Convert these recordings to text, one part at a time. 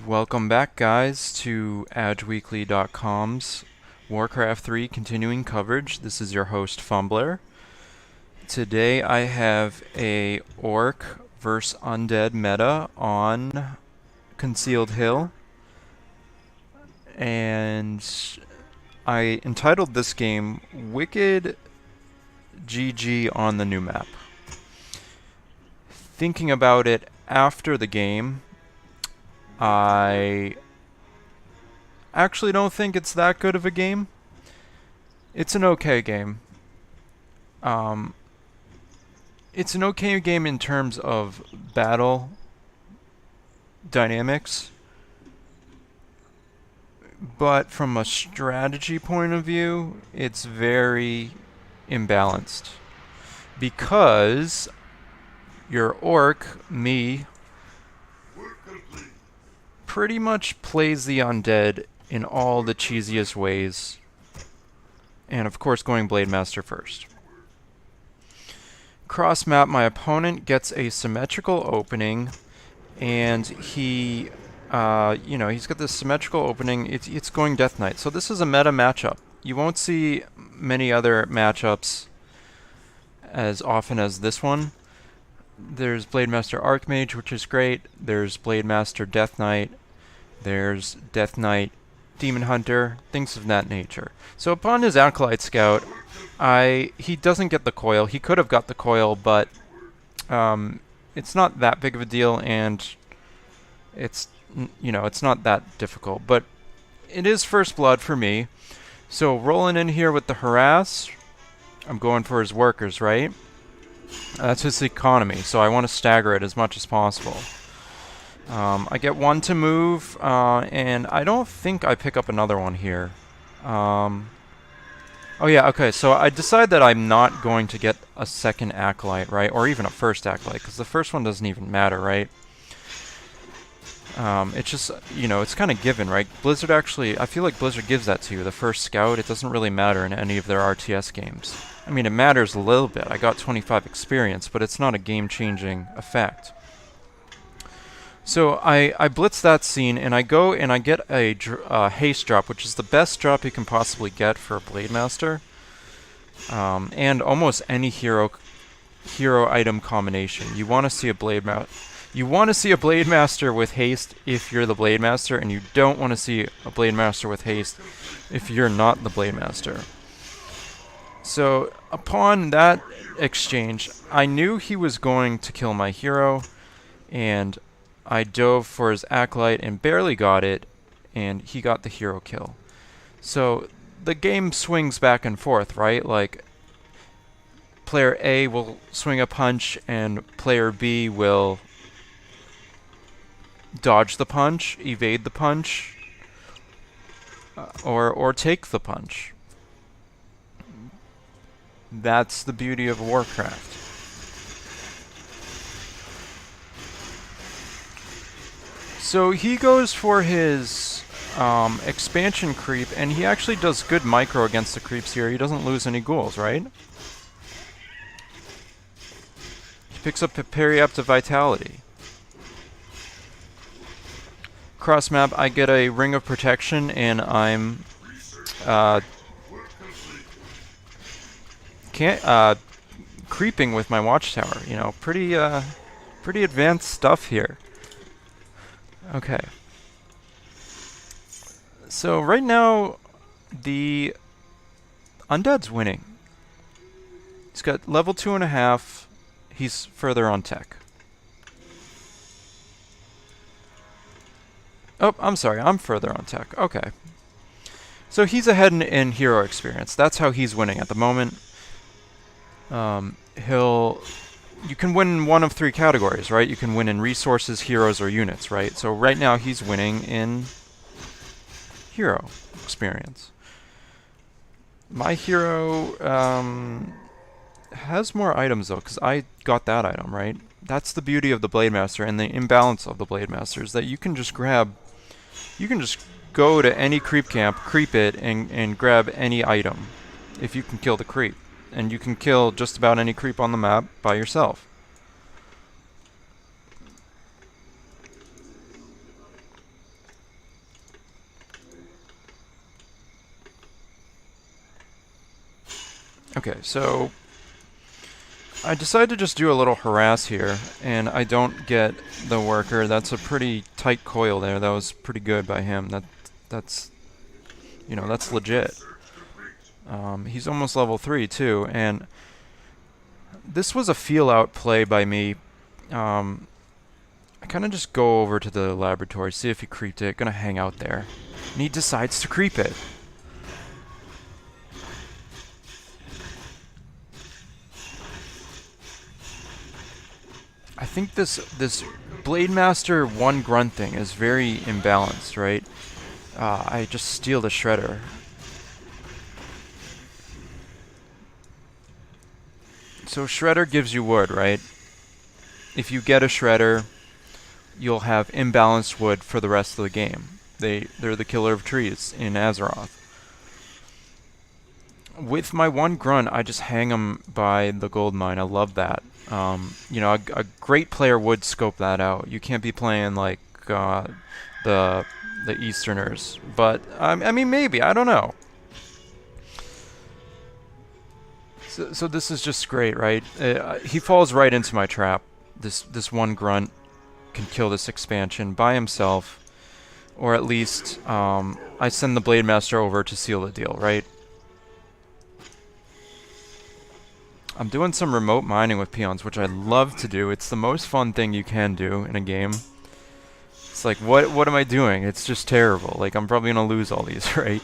Welcome back, guys, to AdgeWeekly.com's Warcraft 3 continuing coverage. This is your host, Fumbler. Today I have a Orc vs. Undead meta on Concealed Hill, and I entitled this game Wicked GG on the new map. Thinking about it after the game, I actually don't think it's that good of a game. It's an okay game. It's an okay game in terms of battle dynamics, but from a strategy point of view, it's very imbalanced. Because your orc, me, pretty much plays the undead in all the cheesiest ways. And of course going Blade Master first. Cross map, my opponent gets a symmetrical opening, and he's got this symmetrical opening. It's going Death Knight. So this is a meta matchup. You won't see many other matchups as often as this one. There's Blade Master Archmage, which is great. There's Blade Master Death Knight. There's Death Knight Demon Hunter, things of that nature. So upon his Acolyte Scout, he doesn't get the coil. He could have got the coil, but it's not that big of a deal, and it's not that difficult. But it is first blood for me. So rolling in here with the harass, I'm going for his workers, right? That's his economy, so I want to stagger it as much as possible. I get one to move, and I don't think I pick up another one here. Oh yeah, okay, so I decide that I'm not going to get a second Acolyte, right? Or even a first Acolyte, because the first one doesn't even matter, right? It's just, it's kind of given, right? Blizzard actually, I feel like Blizzard gives that to you. The first Scout, it doesn't really matter in any of their RTS games. I mean, it matters a little bit. I got 25 experience, but it's not a game-changing effect. So I blitz that scene, and I go and I get a haste drop, which is the best drop you can possibly get for a Blade Master, and almost any hero item combination. You want to see a Blade Master with haste if you're the Blade Master, and you don't want to see a Blade Master with haste if you're not the Blade Master. So upon that exchange, I knew he was going to kill my hero, and I dove for his Acolyte and barely got it, and he got the hero kill. So the game swings back and forth, right? Like, player A will swing a punch, and player B will dodge the punch, evade the punch, or take the punch. That's the beauty of Warcraft. So he goes for his expansion creep, and he actually does good micro against the creeps here. He doesn't lose any ghouls, right? He picks up Periapta Vitality. Cross map, I get a Ring of Protection, and I'm creeping with my Watchtower. Pretty advanced stuff here. Okay. So right now, the Undead's winning. He's got level 2.5. He's further on tech. Oh, I'm sorry. I'm further on tech. Okay. So he's ahead in hero experience. That's how he's winning at the moment. You can win in one of three categories, right? You can win in resources, heroes, or units, right? So right now he's winning in hero experience. My hero has more items though, because I got that item, right? That's the beauty of the Blade Master and the imbalance of the Blade Master, is that you can just go to any creep camp, creep it, and grab any item if you can kill the creep. And you can kill just about any creep on the map by yourself. Okay, so I decided to just do a little harass here, and I don't get the worker. That's a pretty tight coil there. That was pretty good by him. That's you know, that's legit. He's almost level 3 too, and this was a feel-out play by me. I kind of just go over to the laboratory, see if he creeped it. Gonna hang out there, and he decides to creep it. I think this Blade Master 1 grunt thing is very imbalanced, right? I just steal the Shredder. So Shredder gives you wood, right? If you get a Shredder, you'll have imbalanced wood for the rest of the game. They're the killer of trees in Azeroth. With my 1 grunt, I just hang them by the gold mine. I love that. You know, a great player would scope that out. You can't be playing like the Easterners, but I mean maybe, I don't know. So this is just great, right? He falls right into my trap. This 1 grunt can kill this expansion by himself, or at least I send the Blade Master over to seal the deal, right? I'm doing some remote mining with peons, which I love to do. It's the most fun thing you can do in a game. It's like, what am I doing? It's just terrible. Like, I'm probably gonna lose all these, right?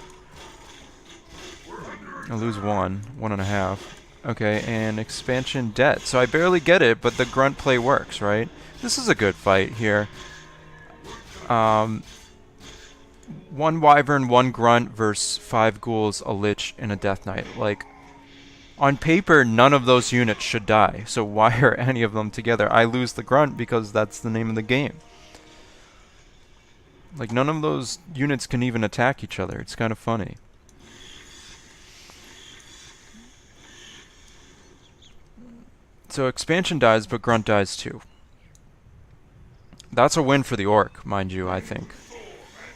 I'll lose 1.5. Okay, and expansion debt. So I barely get it, but the grunt play works, right? This is a good fight here. 1 wyvern, 1 grunt versus 5 ghouls, a lich, and a death knight. Like, on paper, none of those units should die. So why are any of them together? I lose the grunt because that's the name of the game. Like, none of those units can even attack each other. It's kind of funny. So expansion dies, but grunt dies too. That's a win for the orc, mind you, I think.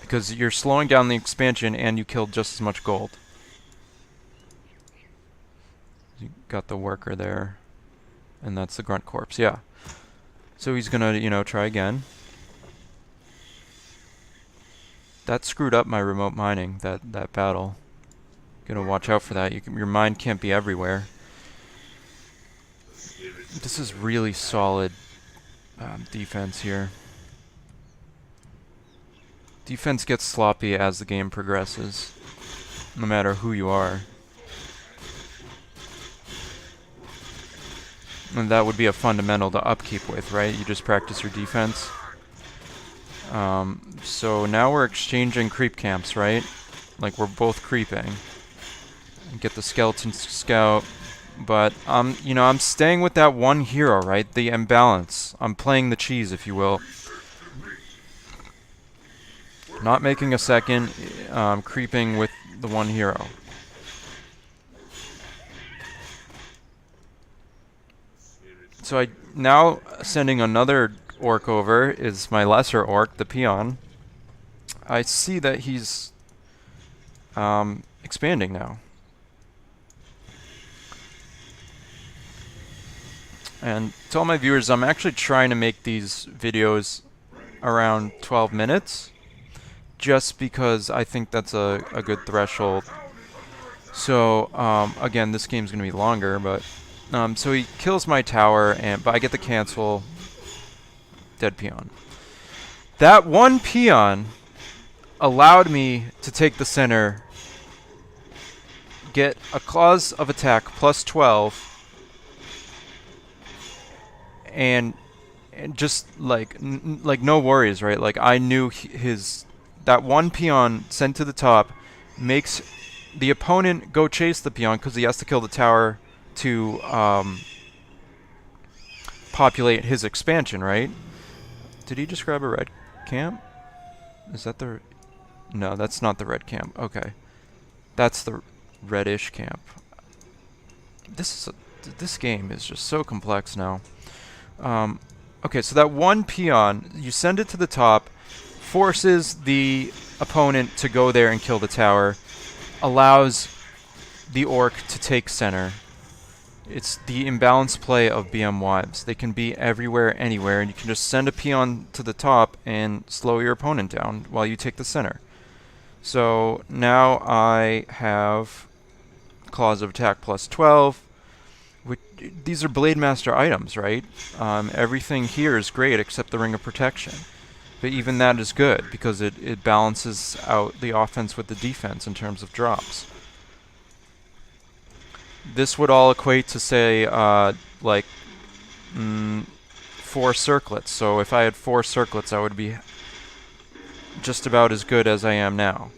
Because you're slowing down the expansion and you killed just as much gold. You got the worker there. And that's the grunt corpse, yeah. So he's gonna, you know, try again. That screwed up my remote mining, that battle. Gotta watch out for that. Your mine can't be everywhere. This is really solid defense here. Defense gets sloppy as the game progresses, no matter who you are. And that would be a fundamental to upkeep with, right? You just practice your defense. So now we're exchanging creep camps, right? Like, we're both creeping. Get the skeleton scout. But, you know, I'm staying with that 1 hero, right? The imbalance. I'm playing the cheese, if you will. Not making a second, creeping with the 1 hero. So I now sending another orc over is my lesser orc, the peon. I see that he's expanding now. And to all my viewers, I'm actually trying to make these videos around 12 minutes, just because I think that's a good threshold. So, again, this game's going to be longer, but... so he kills my tower, but I get the cancel. Dead peon. That 1 peon allowed me to take the center, get a clause of attack plus 12, and just like no worries, right? Like, I knew that 1 peon sent to the top makes the opponent go chase the peon because he has to kill the tower to populate his expansion, right? Did he just grab a red camp? Is that the... No, that's not the red camp. Okay. That's the reddish camp. This game is just so complex now. Okay, so that 1 peon, you send it to the top, forces the opponent to go there and kill the tower, allows the orc to take center. It's the imbalance play of BM Wives. They can be everywhere, anywhere, and you can just send a peon to the top and slow your opponent down while you take the center. So now I have Claws of Attack plus 12. These are Blade Master items, right? Everything here is great except the Ring of Protection. But even that is good because it balances out the offense with the defense in terms of drops. This would all equate to, say, like 4 circlets. So if I had 4 circlets, I would be just about as good as I am now.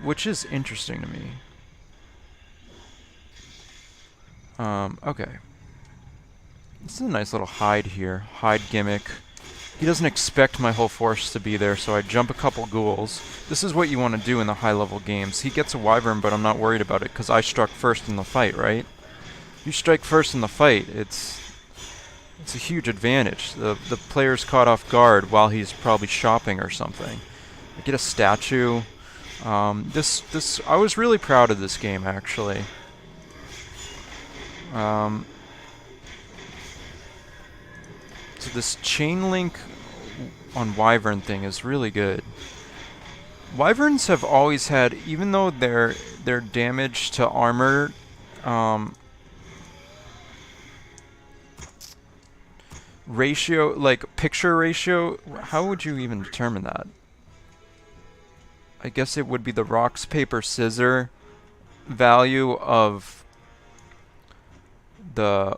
Which is interesting to me. Okay. This is a nice little hide here. Hide gimmick. He doesn't expect my whole force to be there, so I jump a couple ghouls. This is what you want to do in the high-level games. He gets a wyvern, but I'm not worried about it, because I struck first in the fight, right? You strike first in the fight, it's a huge advantage. The player's caught off guard while he's probably shopping or something. I get a statue. I was really proud of this game, actually. So this chain link on Wyvern thing is really good. Wyverns have always had, even though their damage to armor ratio, like picture ratio, how would you even determine that? I guess it would be the rocks, paper, scissor value of the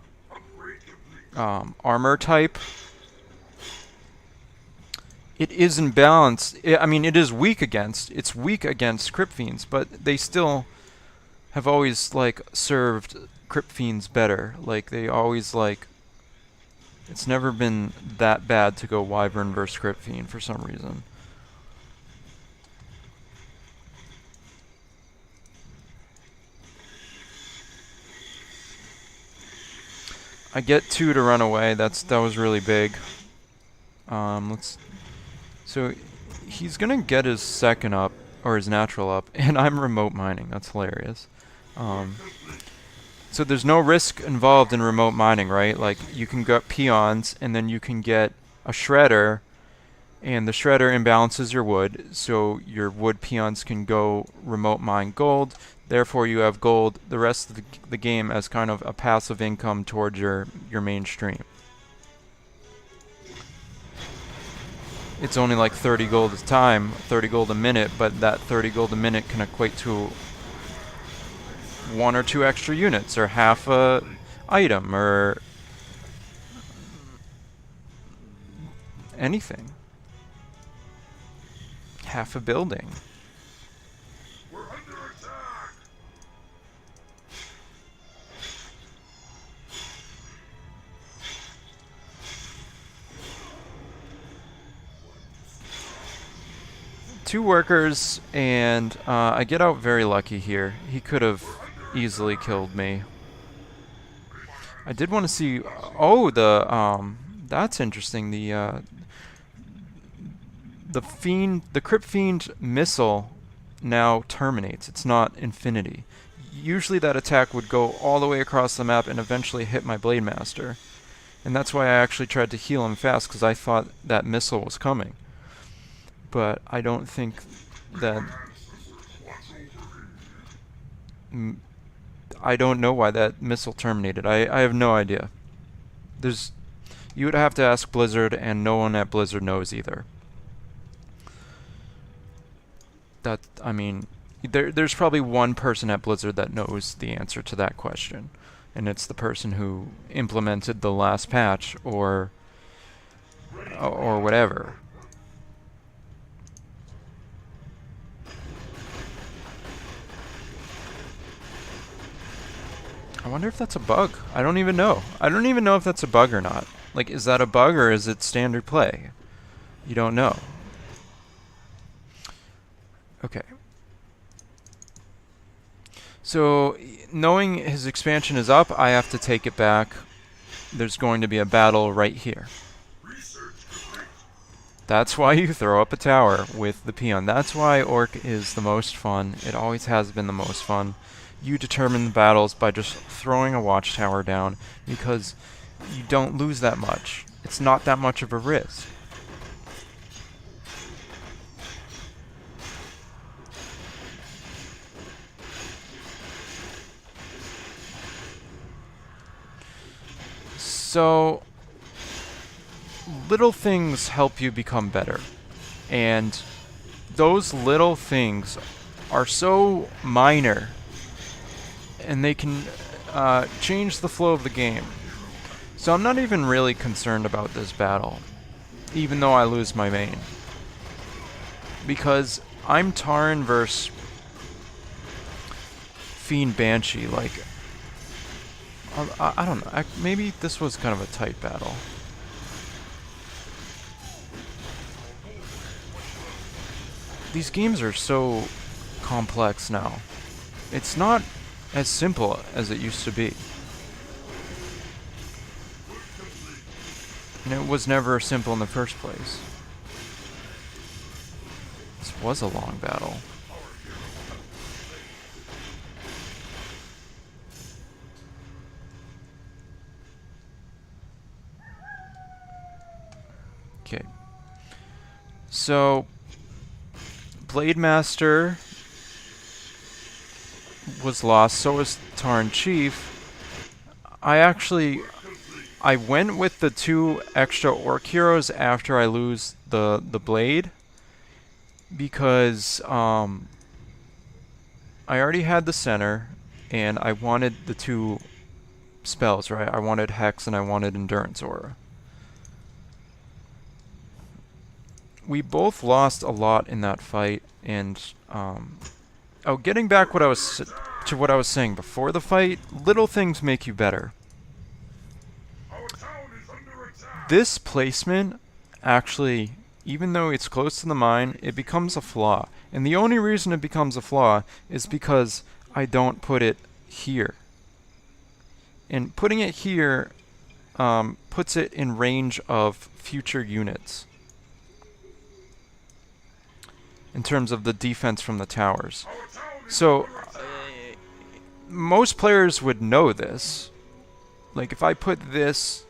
armor type. It is in balance. I mean, it is weak against. It's weak against Crypt Fiends, but they still have always, like, served Crypt Fiends better. Like, they always, like... It's never been that bad to go Wyvern versus Crypt Fiend for some reason. I get 2 to run away. That was really big. So he's gonna get his second up, or his natural up, and I'm remote mining. That's hilarious. So there's no risk involved in remote mining, right? Like, you can get peons, and then you can get a shredder, and the shredder imbalances your wood, so your wood peons can go remote mine gold. Therefore, you have gold the rest of the game as kind of a passive income towards your mainstream. It's only like 30 gold a time, 30 gold a minute, but that 30 gold a minute can equate to 1 or 2 extra units, or half a item, or anything. Half a building. We're under attack. Two workers, and I get out very lucky here. He could have easily killed me. I did want to see... Oh, that's interesting. The Crypt Fiend missile now terminates. It's not infinity. Usually that attack would go all the way across the map and eventually hit my Blade Master. And that's why I actually tried to heal him fast, because I thought that missile was coming. But I don't think that... I don't know why that missile terminated. I have no idea. You would have to ask Blizzard, and no one at Blizzard knows either. I mean, there's probably one person at Blizzard that knows the answer to that question, and it's the person who implemented the last patch, or whatever. I wonder if that's a bug. I don't even know. I don't even know if that's a bug or not. Like, is that a bug or is it standard play? You don't know. Okay. So, knowing his expansion is up, I have to take it back. There's going to be a battle right here. That's why you throw up a tower with the peon. That's why Orc is the most fun. It always has been the most fun. you determine the battles by just throwing a watchtower down, because you don't lose that much. It's not that much of a risk. So, little things help you become better. And those little things are so minor, and they can change the flow of the game. So I'm not even really concerned about this battle, even though I lose my main. Because I'm Tarn versus Fiend Banshee, like... I don't know, maybe this was kind of a tight battle. These games are so complex now. It's not as simple as it used to be. And it was never simple in the first place. This was a long battle. Okay. So, Blade Master was lost, so was Tarn Chief. I went with the 2 extra Orc heroes after I lose the Blade, because I already had the center, and I wanted the 2 spells, right? I wanted Hex and I wanted Endurance Aura. We both lost a lot in that fight, and oh, getting back to what I was saying before the fight, little things make you better. This placement, actually, even though it's close to the mine, it becomes a flaw. And the only reason it becomes a flaw is because I don't put it here. And putting it here puts it in range of future units in terms of the defense from the towers. So, most players would know this. Like, if I put this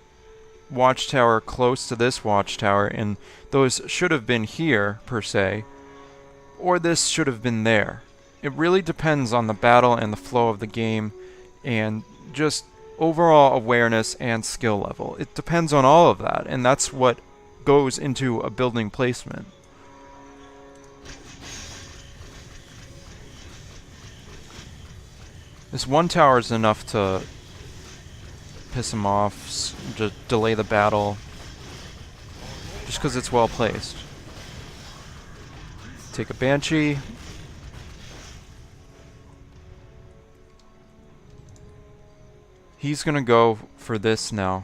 watchtower close to this watchtower, and those should have been here, per se, or this should have been there. It really depends on the battle and the flow of the game, and just overall awareness and skill level. It depends on all of that, and that's what goes into a building placement. This one tower is enough to piss him off, just delay the battle, just because it's well placed. Take a Banshee. He's gonna go for this now.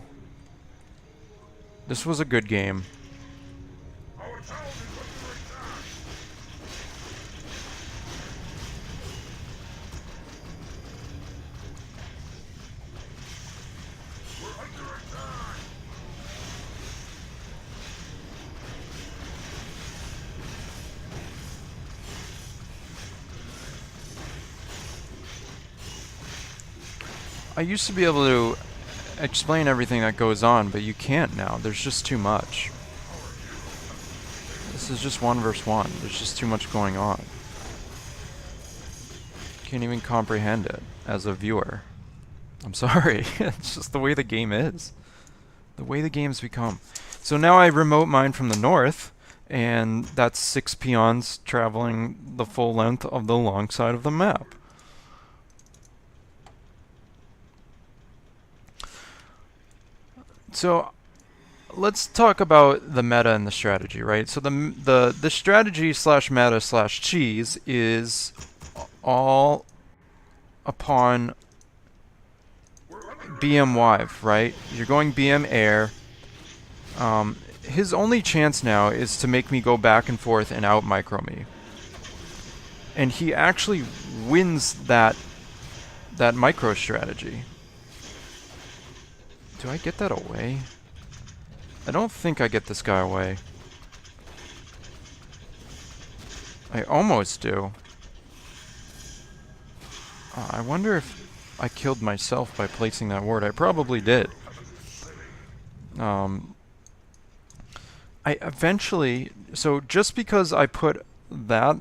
This was a good game. I used to be able to explain everything that goes on, but you can't now. There's just too much. This is just 1 versus 1. There's just too much going on. Can't even comprehend it as a viewer. I'm sorry. It's just the way the game is. The way the game's become. So now I remote mine from the north, and that's 6 peons traveling the full length of the long side of the map. So let's talk about the meta and the strategy, right? So the strategy slash meta slash cheese is all upon BM Wive, right? You're going BM Air. His only chance now is to make me go back and forth and out micro me. And he actually wins that micro strategy. Do I get that away? I don't think I get this guy away. I almost do. I wonder if I killed myself by placing that ward. I probably did. I eventually... So just because I put that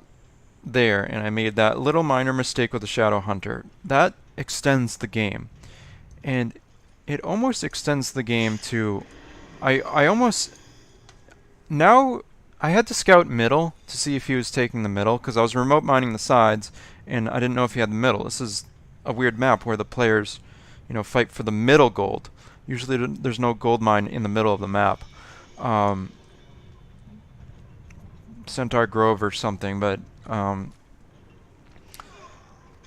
there and I made that little minor mistake with the Shadow Hunter, that extends the game. And it almost extends the game to... I almost... Now, I had to scout middle to see if he was taking the middle, because I was remote mining the sides, and I didn't know if he had the middle. This is a weird map where the players, you know, fight for the middle gold. Usually there's no gold mine in the middle of the map. Centaur Grove or something, but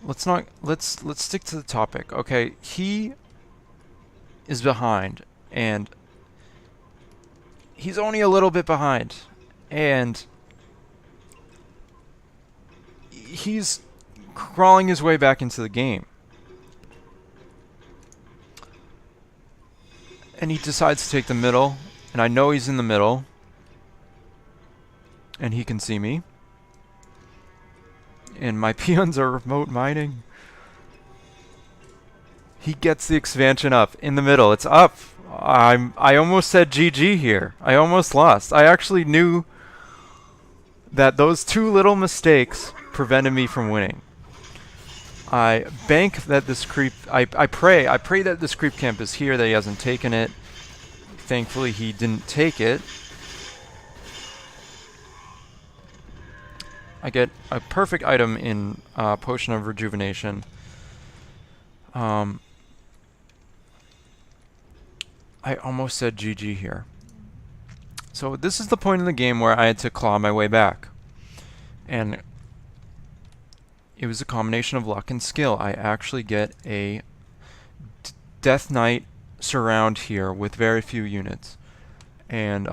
let's stick to the topic. Okay, he is behind, and he's only a little bit behind, and he's crawling his way back into the game. And he decides to take the middle, and I know he's in the middle, and he can see me. And my peons are remote mining. He gets the expansion up in the middle. It's up. I almost said GG here. I almost lost. I actually knew that those two little mistakes prevented me from winning. I bank that this creep... I pray that this creep camp is here, that he hasn't taken it. Thankfully, he didn't take it. I get a perfect item in Potion of Rejuvenation. I almost said GG here. So this is the point in the game where I had to claw my way back. And it was a combination of luck and skill. I actually get a Death Knight surround here with very few units. And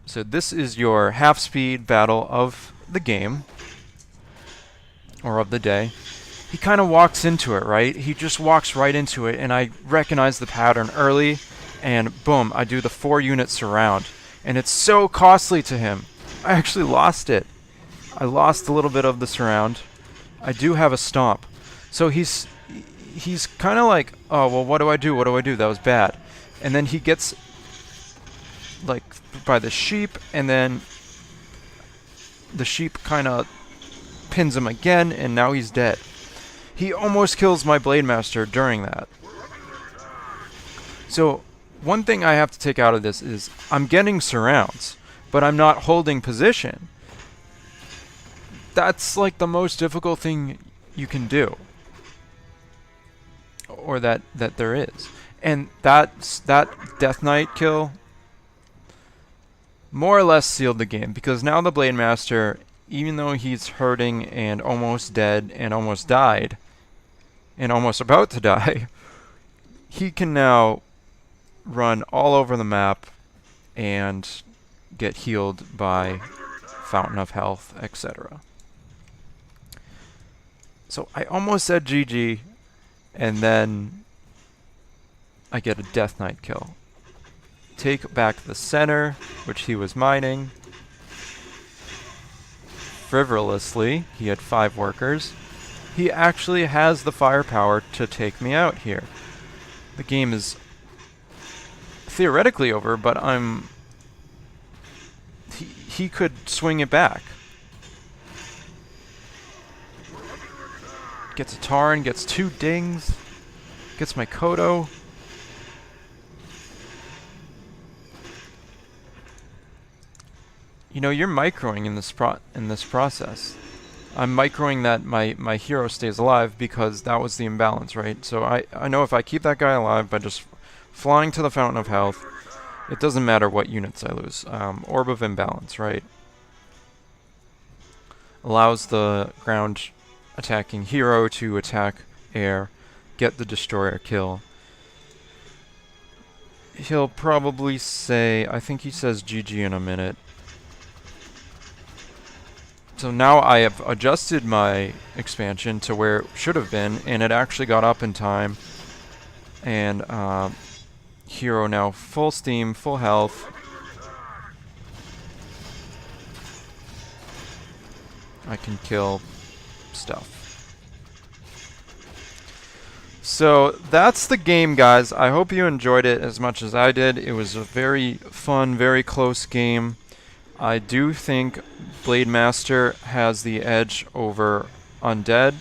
so this is your half-speed battle of the game, or of the day. He kind of walks into it, right? He just walks right into it, and I recognize the pattern early, and boom, I do the 4-unit surround. And it's so costly to him. I actually lost it. I lost a little bit of the surround. I do have a stomp. So he's kind of like, oh, well, what do I do? What do I do? That was bad. And then he gets, like, by the sheep, and then the sheep kind of pins him again, and now he's dead. He almost kills my Blade Master during that. So one thing I have to take out of this is I'm getting surrounds, but I'm not holding position. That's like the most difficult thing you can do, or that there is. And that Death Knight kill more or less sealed the game, because now the Blade Master, even though he's hurting and almost dead and almost died and almost about to die, he can now run all over the map and get healed by Fountain of Health, etc. So I almost said GG, and then I get a Death Knight kill. Take back the center, which he was mining. Frivolously, he had 5 workers. He actually has the firepower to take me out here. The game is theoretically over, but he could swing it back. Gets a Tarn, gets 2 dings, gets my Kodo. You know, you're microing in this process. I'm microing that my hero stays alive, because that was the imbalance, right? So I know if I keep that guy alive by just flying to the Fountain of Health, it doesn't matter what units I lose. Orb of Imbalance, right? Allows the ground attacking hero to attack air, get the destroyer kill. He'll probably say, I think he says GG in a minute. So now I have adjusted my expansion to where it should have been, and it actually got up in time. And hero now full steam, full health. I can kill stuff. So that's the game, guys. I hope you enjoyed it as much as I did. It was a very fun, very close game. I do think Blade Master has the edge over Undead,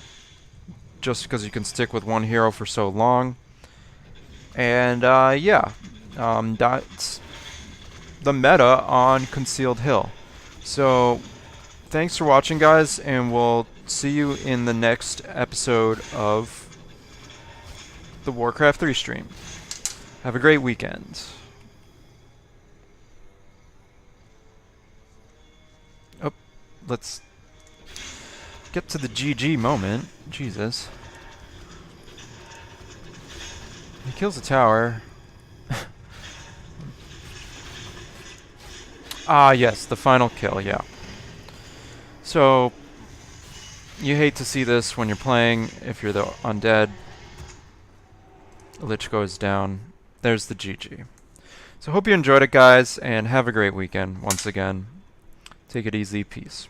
just because you can stick with one hero for so long. And yeah, that's the meta on Concealed Hill. So thanks for watching, guys, and we'll see you in the next episode of the Warcraft 3 stream. Have a great weekend. Oh, let's get to the GG moment. Jesus. He kills the tower. Ah, yes, the final kill, yeah. So, you hate to see this when you're playing, if you're the undead. Lich goes down. There's the GG. So hope you enjoyed it, guys, and have a great weekend once again. Take it easy. Peace.